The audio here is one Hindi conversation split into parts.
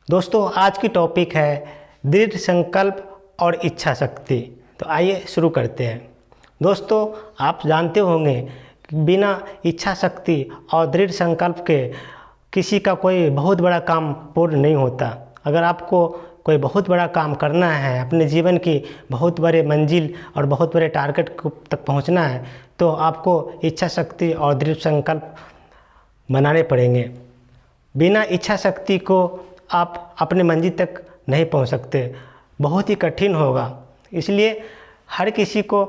दोस्तों आज की टॉपिक है दृढ़ संकल्प और इच्छा शक्ति। तो आइए शुरू करते हैं। दोस्तों आप जानते होंगे कि बिना इच्छा शक्ति और दृढ़ संकल्प के किसी का कोई बहुत बड़ा काम पूर्ण नहीं होता। अगर आपको कोई बहुत बड़ा काम करना है, अपने जीवन की बहुत बड़े मंजिल और बहुत बड़े टारगेट तक पहुंचना है, तो आपको इच्छा शक्ति और दृढ़ संकल्प बनाने पड़ेंगे। बिना इच्छा शक्ति को आप अपने मंजिल तक नहीं पहुंच सकते, बहुत ही कठिन होगा। इसलिए हर किसी को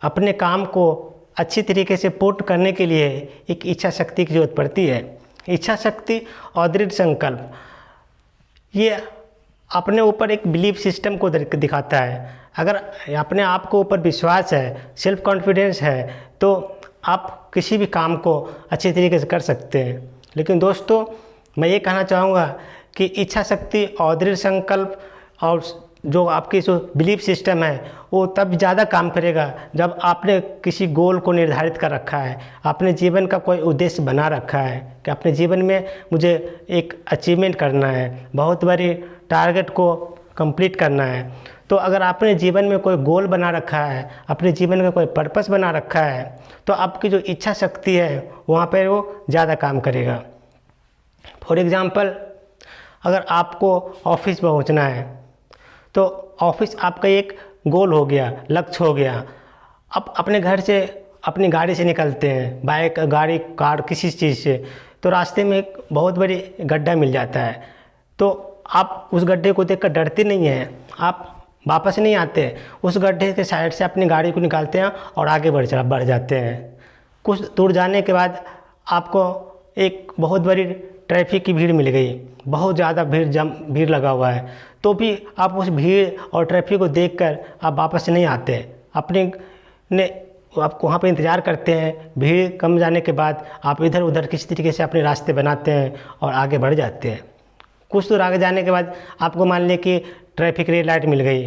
अपने काम को अच्छी तरीके से पूर्ण करने के लिए एक इच्छा शक्ति की ज़रूरत पड़ती है। इच्छा शक्ति और दृढ़ संकल्प ये अपने ऊपर एक बिलीफ सिस्टम को दिखाता है। अगर अपने आप को ऊपर विश्वास है, सेल्फ कॉन्फिडेंस है, तो आप किसी भी काम को अच्छी तरीके से कर सकते हैं। लेकिन दोस्तों मैं ये कहना चाहूँगा कि इच्छा शक्ति और दृढ़ संकल्प और जो आपकी जो बिलीफ सिस्टम है वो तब ज़्यादा काम करेगा जब आपने किसी गोल को निर्धारित कर रखा है, अपने जीवन का कोई उद्देश्य बना रखा है कि अपने जीवन में मुझे एक अचीवमेंट करना है, बहुत बड़ी टारगेट को कंप्लीट करना है। तो अगर आपने जीवन में कोई गोल बना रखा है, अपने जीवन का कोई पर्पस बना रखा है, तो आपकी जो इच्छा शक्ति है वहाँ पर वो ज़्यादा काम करेगा। फॉर एग्ज़ाम्पल, अगर आपको ऑफिस पहुंचना है तो ऑफिस आपका एक गोल हो गया, लक्ष्य हो गया। अब अपने घर से अपनी गाड़ी से निकलते हैं, बाइक, गाड़ी, कार, किसी चीज़ से, तो रास्ते में एक बहुत बड़ी गड्ढा मिल जाता है। तो आप उस गड्ढे को देखकर डरते नहीं हैं, आप वापस नहीं आते, उस गड्ढे के साइड से अपनी गाड़ी को निकालते हैं और आगे बढ़ जाते हैं। कुछ दूर जाने के बाद आपको एक बहुत बड़ी ट्रैफिक की भीड़ मिल गई, बहुत ज़्यादा भीड़ लगा हुआ है, तो भी आप उस भीड़ और ट्रैफिक को देखकर आप वापस नहीं आते, आप वहाँ पर इंतज़ार करते हैं। भीड़ कम जाने के बाद आप इधर उधर किसी तरीके से अपने रास्ते बनाते हैं और आगे बढ़ जाते हैं। कुछ दूर आगे जाने के बाद आपको मान लें कि ट्रैफिक रेड लाइट मिल गई,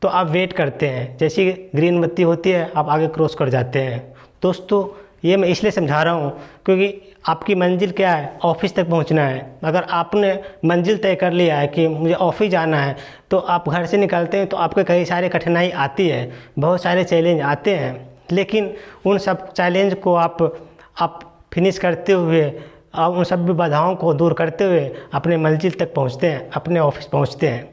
तो आप वेट करते हैं, जैसी ग्रीन बत्ती होती है आप आगे क्रॉस कर जाते हैं। दोस्तों ये मैं इसलिए समझा रहा हूँ क्योंकि आपकी मंजिल क्या है, ऑफिस तक पहुँचना है। अगर आपने मंजिल तय कर लिया है कि मुझे ऑफिस जाना है, तो आप घर से निकलते हैं तो आपको कई सारे कठिनाई आती है, बहुत सारे चैलेंज आते हैं, लेकिन उन सब चैलेंज को आप फिनिश करते हुए और उन सब बाधाओं को दूर करते हुए अपने मंजिल तक पहुँचते हैं, अपने ऑफिस पहुँचते हैं।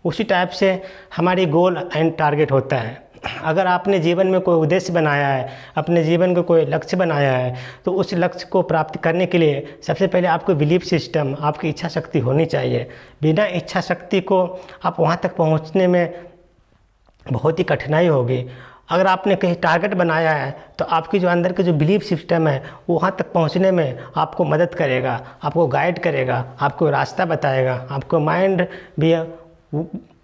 उसी टाइप से हमारी गोल एंड टारगेट होता है। अगर आपने जीवन में कोई उद्देश्य बनाया है, अपने जीवन को कोई लक्ष्य बनाया है, तो उस लक्ष्य को प्राप्त करने के लिए सबसे पहले आपको बिलीफ सिस्टम, आपकी इच्छा शक्ति होनी चाहिए। बिना इच्छा शक्ति को आप वहाँ तक पहुँचने में बहुत ही कठिनाई होगी। अगर आपने कहीं टारगेट बनाया है तो आपकी जो अंदर के जो बिलीफ सिस्टम है वो वहाँ तक पहुँचने में आपको मदद करेगा, आपको गाइड करेगा, आपको रास्ता बताएगा। आपको माइंड भी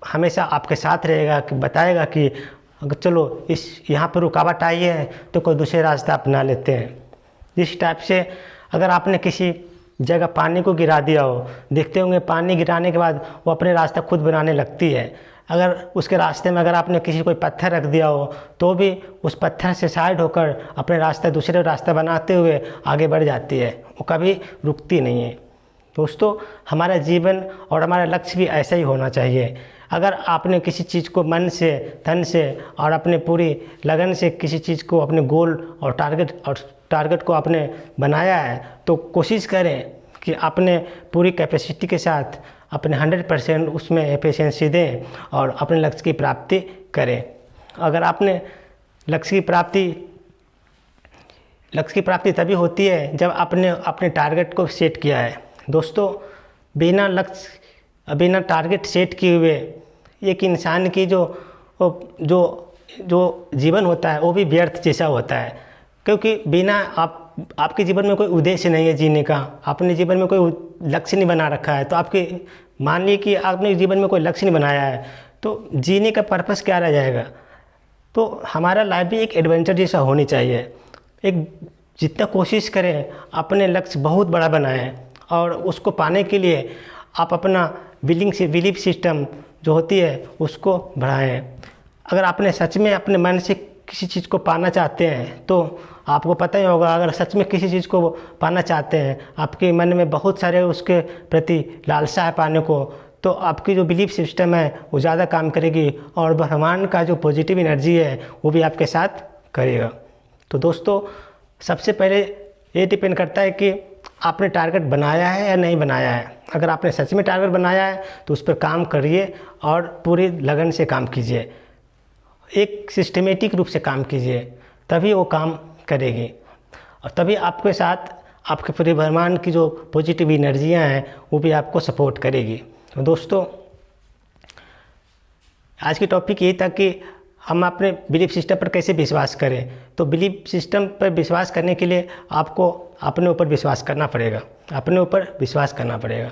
हमेशा आपके साथ रहेगा कि बताएगा कि अगर चलो इस यहाँ पर रुकावट आई है तो कोई दूसरे रास्ता अपना लेते हैं। इस टाइप से अगर आपने किसी जगह पानी को गिरा दिया हो, देखते होंगे पानी गिराने के बाद वो अपने रास्ता खुद बनाने लगती है। अगर उसके रास्ते में अगर आपने किसी कोई पत्थर रख दिया हो तो भी उस पत्थर से साइड होकर अपने रास्ता दूसरे रास्ता बनाते हुए आगे बढ़ जाती है, वो कभी रुकती नहीं है। दोस्तों हमारा जीवन और हमारा लक्ष्य भी ऐसा ही होना चाहिए। अगर आपने किसी चीज़ को मन से, तन से और अपने पूरी लगन से किसी चीज़ को, अपने गोल और टारगेट को आपने बनाया है, तो कोशिश करें कि अपने पूरी कैपेसिटी के साथ अपने 100% उसमें एफिशिएंसी दें और अपने लक्ष्य की प्राप्ति करें। अगर आपने लक्ष्य की प्राप्ति तभी होती है जब आपने अपने टारगेट को सेट किया है। दोस्तों बिना टारगेट सेट किए हुए एक इंसान की जो जीवन होता है वो भी व्यर्थ जैसा होता है, क्योंकि बिना आपके जीवन में कोई उद्देश्य नहीं है जीने का, आपने जीवन में कोई लक्ष्य नहीं बना रखा है, तो आपके मान लीजिए कि आपने जीवन में कोई लक्ष्य नहीं बनाया है तो जीने का पर्पस क्या रह जाएगा। तो हमारा लाइफ भी एक एडवेंचर जैसा होनी चाहिए। जितना कोशिश करें अपने लक्ष्य बहुत बड़ा बनाएं और उसको पाने के लिए आप अपना बिलीफ सिस्टम जो होती है उसको बढ़ाएं। अगर आपने सच में अपने मन से किसी चीज़ को पाना चाहते हैं तो आपको पता ही होगा, अगर सच में किसी चीज़ को पाना चाहते हैं, आपके मन में बहुत सारे उसके प्रति लालसा है पाने को, तो आपकी जो बिलीफ सिस्टम है वो ज़्यादा काम करेगी और ब्रह्मांड का जो पॉजिटिव एनर्जी है वो भी आपके साथ करेगा। तो दोस्तों सबसे पहले ये डिपेंड करता है कि आपने टारगेट बनाया है या नहीं बनाया है। अगर आपने सच में टारगेट बनाया है तो उस पर काम करिए और पूरी लगन से काम कीजिए, एक सिस्टमेटिक रूप से काम कीजिए, तभी वो काम करेगी और तभी आपके साथ आपके पूरे ब्रह्मांड की जो पॉजिटिव एनर्जियाँ हैं वो भी आपको सपोर्ट करेगी। तो दोस्तों आज की टॉपिक ये था कि हम अपने बिलीफ सिस्टम पर कैसे विश्वास करें। तो बिलीफ सिस्टम पर विश्वास करने के लिए आपको अपने ऊपर विश्वास करना पड़ेगा, अपने ऊपर विश्वास करना पड़ेगा।